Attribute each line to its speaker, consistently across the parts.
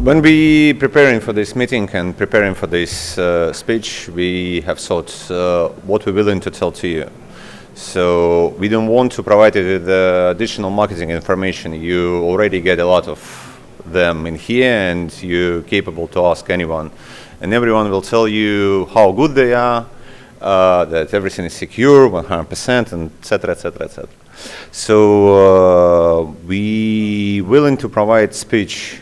Speaker 1: When we preparing for this meeting and preparing for this speech, we have thought what we're willing to tell to you. So we don't want to provide you with additional marketing information. You already get a lot of them in here, and you're capable to ask anyone. And everyone will tell you how good they are, that everything is secure, 100%, and et cetera, et cetera, et cetera. So we willing to provide speech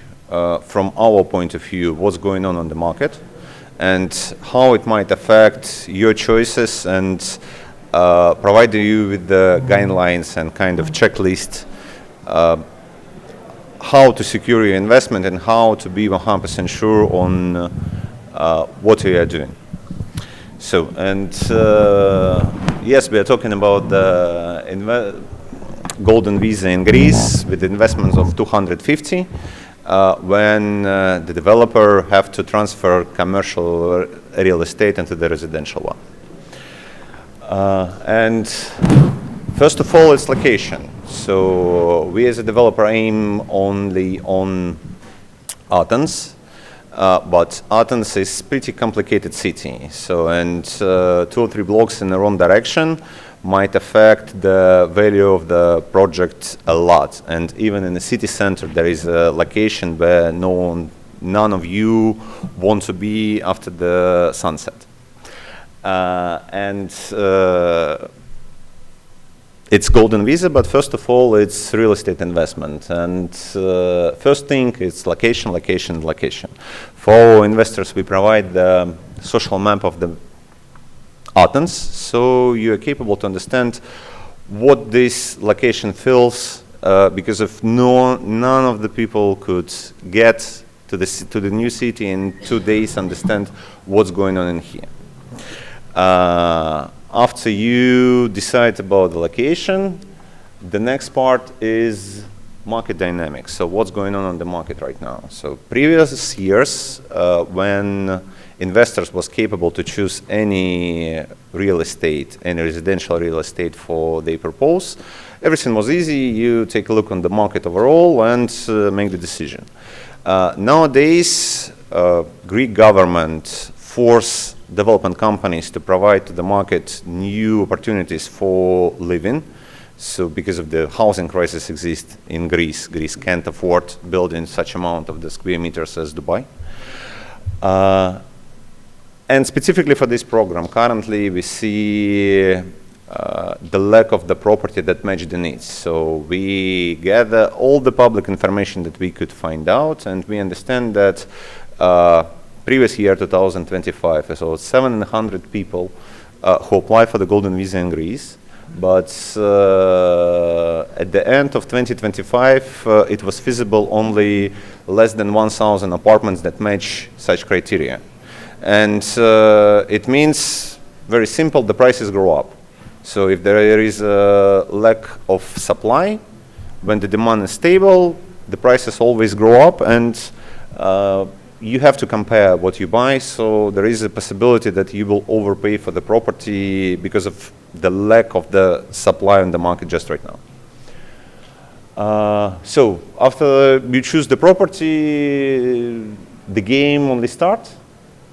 Speaker 1: from our point of view, what's going on the market and how it might affect your choices, and provide you with the guidelines and kind of checklist how to secure your investment and how to be 100% sure on what you are doing. So, and yes, we are talking about the golden visa in Greece with investments of 250. When the developer have to transfer commercial real estate into the residential one. And first of all, it's location. So we as a developer aim only on Athens, but Athens is pretty complicated city. So, and 2 or 3 blocks in the wrong direction might affect the value of the project a lot. And even in the city center, there is a location where none of you want to be after the sunset. It's golden visa, but first of all, it's real estate investment. And first thing, it's location, location, location. For our investors, we provide the social map of the Athens, so you are capable to understand what this location feels, because of none of the people could get to the new city in 2 days, understand what's going on in here. After you decide about the location, the next part is market dynamics. So what's going on the market right now? So previous years, when investors was capable to choose any real estate, any residential real estate for their purpose, everything was easy. You take a look on the market overall and make the decision. Nowadays, Greek government force development companies to provide to the market new opportunities for living. So because of the housing crisis exists in Greece, Greece can't afford building such amount of the square meters as Dubai. And specifically for this program, currently we see the lack of the property that match the needs. So we gather all the public information that we could find out, and we understand that previous year, 2025, so 700 people who apply for the golden visa in Greece. But at the end of 2025, it was feasible only less than 1,000 apartments that match such criteria. And it means, very simple, the prices grow up. So if there is a lack of supply, when the demand is stable, the prices always grow up, and you have to compare what you buy. So there is a possibility that you will overpay for the property because of the lack of the supply on the market just right now. So after you choose the property, the game only starts.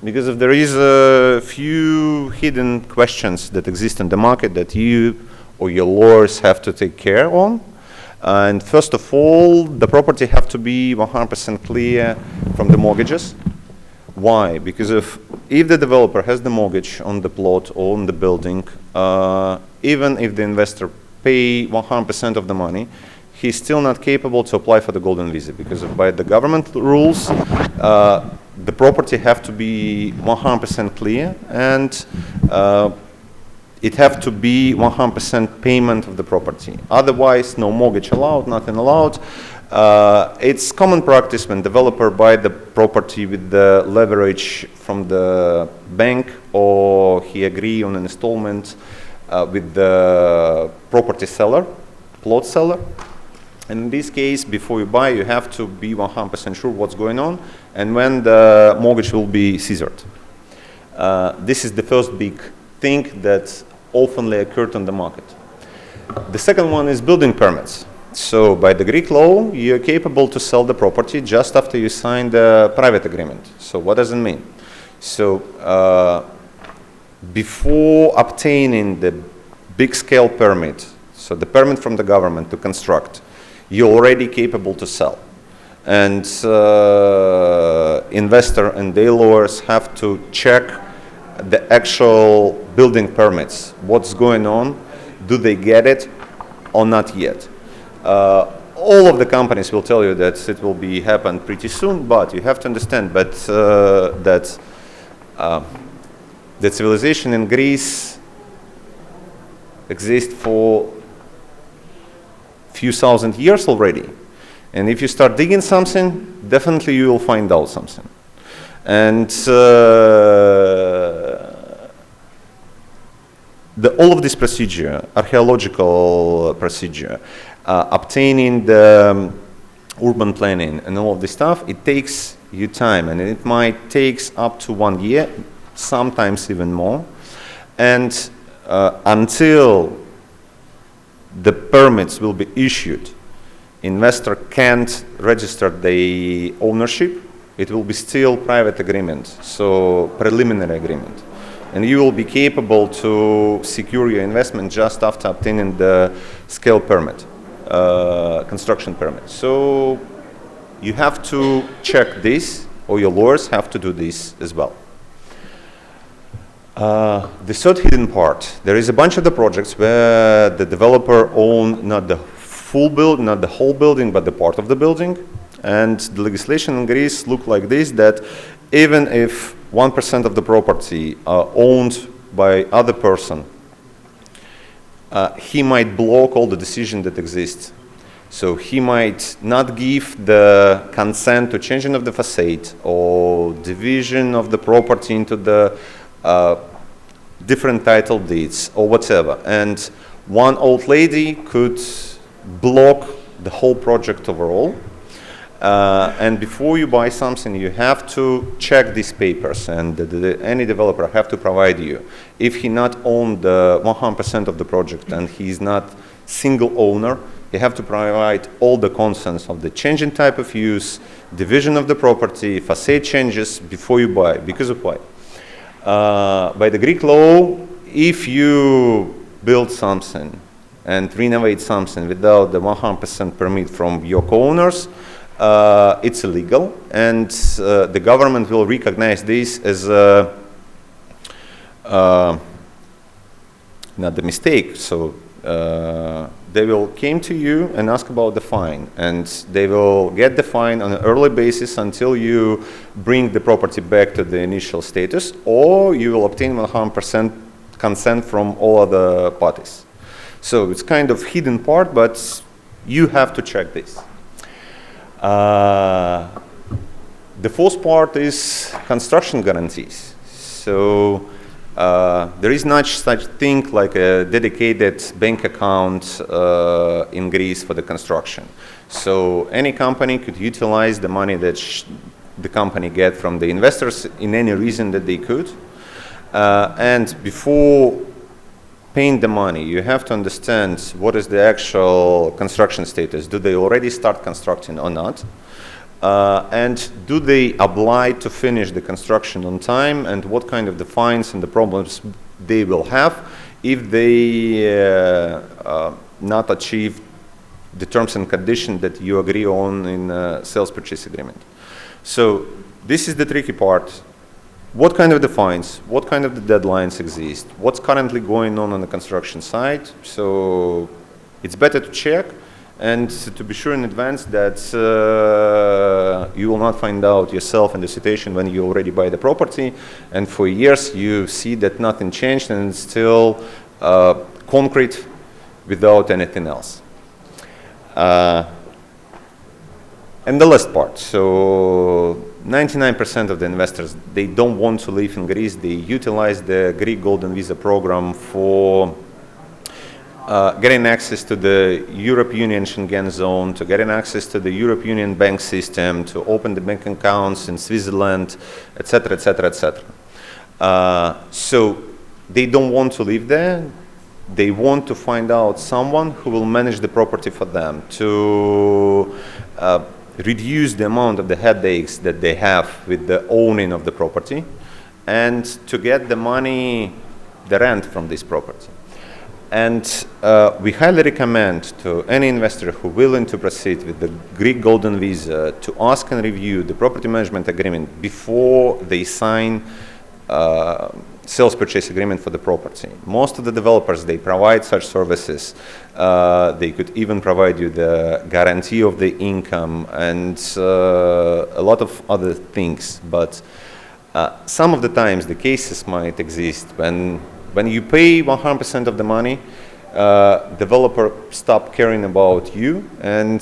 Speaker 1: Because if there is a few hidden questions that exist in the market that you or your lawyers have to take care on. And first of all, the property have to be 100% clear from the mortgages. Why? Because if the developer has the mortgage on the plot or on the building, even if the investor pay 100% of the money, he's still not capable to apply for the golden visa, because by the government rules, the property have to be 100% clear, and it have to be 100% payment of the property. Otherwise, no mortgage allowed, nothing allowed. It's common practice when developer buy the property with the leverage from the bank, or he agree on an installment with the property seller, plot seller. And in this case, before you buy, you have to be 100% sure what's going on and when the mortgage will be seized. This is the first big thing that often occurred on the market. The second one is building permits. So by the Greek law, you're capable to sell the property just after you sign the private agreement. So what does it mean? So before obtaining the big scale permit, so the permit from the government to construct, you're already capable to sell. And investor and their lawyers have to check the actual building permits. What's going on? Do they get it or not yet? All of the companies will tell you that it will be happen pretty soon, but you have to understand that the civilization in Greece exists for few thousand years already. And if you start digging something, definitely you will find out something. And all of this procedure, archaeological procedure, obtaining the urban planning and all of this stuff, it takes you time, and it might take up to 1 year, sometimes even more. And until the permits will be issued, investor can't register the ownership. It will be still private agreement, so preliminary agreement. And you will be capable to secure your investment just after obtaining the scale permit, construction permit. So you have to check this, or your lawyers have to do this as well. The third hidden part, there is a bunch of the projects where the developer owns not the full building, not the whole building, but the part of the building. And the legislation in Greece look like this, that even if 1% of the property are owned by other person, he might block all the decisions that exist. So he might not give the consent to changing of the facade or division of the property into the different title deeds or whatever. And one old lady could block the whole project overall. And before you buy something, you have to check these papers, and any developer have to provide you. If he not own the 100% of the project and he's not single owner, you have to provide all the consents of the change in type of use, division of the property, facade changes before you buy. Because of why? By the Greek law, if you build something and renovate something without the 100% permit from your co-owners, it's illegal, and the government will recognize this as not the mistake. So they will came to you and ask about the fine, and they will get the fine on an early basis until you bring the property back to the initial status, or you will obtain 100% consent from all other parties. So it's kind of hidden part, but you have to check this. The fourth part is construction guarantees. So there is not such thing like a dedicated bank account in Greece for the construction. So any company could utilize the money that the company get from the investors in any reason that they could. And before paying the money, you have to understand what is the actual construction status. Do they already start constructing or not? And do they oblige to finish the construction on time, and what kind of the fines and the problems they will have if they not achieve the terms and conditions that you agree on in a sales purchase agreement. So this is the tricky part. What kind of the fines, what kind of the deadlines exist, what's currently going on the construction site. So it's better to check and to be sure in advance that you will not find out yourself in the situation when you already buy the property and for years you see that nothing changed and it's still concrete without anything else. And the last part, so 99% of the investors, they don't want to live in Greece. They utilize the Greek Golden Visa program for getting access to the Europe Union Schengen zone, to getting access to the Europe Union bank system, to open the bank accounts in Switzerland, etc., etc., etc. So they don't want to live there. they want to find out someone who will manage the property for them to reduce the amount of the headaches that they have with the owning of the property and to get the money, the rent from this property. And we highly recommend to any investor who willing to proceed with the Greek Golden Visa to ask and review the property management agreement before they sign sales purchase agreement for the property. Most of the developers, they provide such services. They could even provide you the guarantee of the income and a lot of other things. But some of the times the cases might exist when you pay 100% of the money, developer stop caring about you, and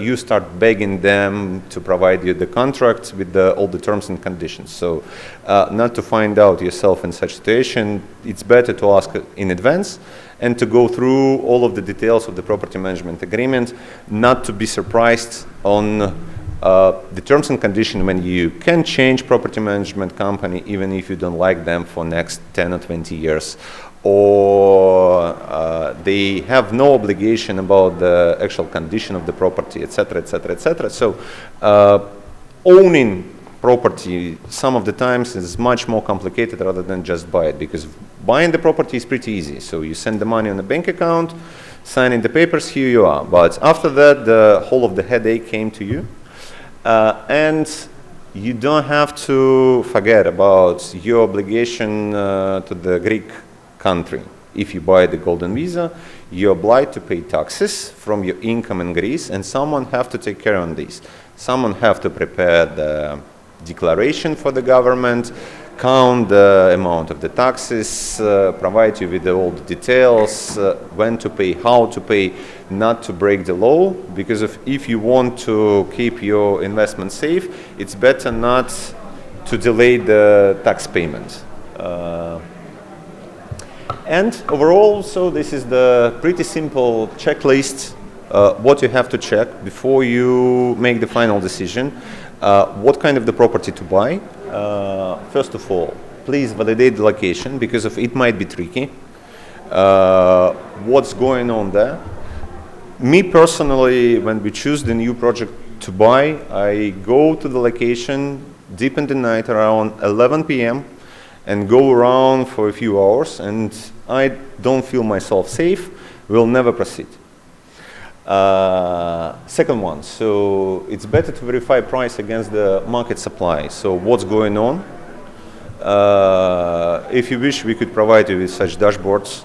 Speaker 1: you start begging them to provide you the contract with all the terms and conditions. So not to find out yourself in such situation, it's better to ask in advance and to go through all of the details of the property management agreement, not to be surprised on the terms and conditions when you can change property management company even if you don't like them for next 10 or 20 years. Or they have no obligation about the actual condition of the property, etc., etc., etc. So owning property some of the times is much more complicated rather than just buy it, because buying the property is pretty easy. So you send the money on a bank account, signing the papers, here you are. But after that, the whole of the headache came to you. And you don't have to forget about your obligation to the Greek country. If you buy the Golden Visa, you're obliged to pay taxes from your income in Greece, and someone have to take care of this. Someone have to prepare the declaration for the government, count the amount of the taxes, provide you with all the details, when to pay, how to pay, not to break the law, because if you want to keep your investment safe, it's better not to delay the tax payment. And overall, so this is the pretty simple checklist, what you have to check before you make the final decision, what kind of the property to buy. First of all, please validate the location, because it might be tricky. What's going on there? Me personally, when we choose the new project to buy, I go to the location deep in the night around 11 p.m. and go around for a few hours, and I don't feel myself safe, we'll never proceed. Second one, so it's better to verify price against the market supply. So what's going on? If you wish, we could provide you with such dashboards.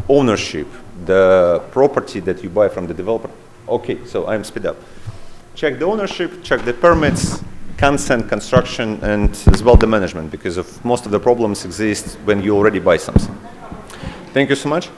Speaker 1: Ownership, the property that you buy from the developer. Okay, so I'm speed up. Check the ownership, check the permits, consent, construction, and as well the management, because most of the problems exist when you already buy something. Thank you so much.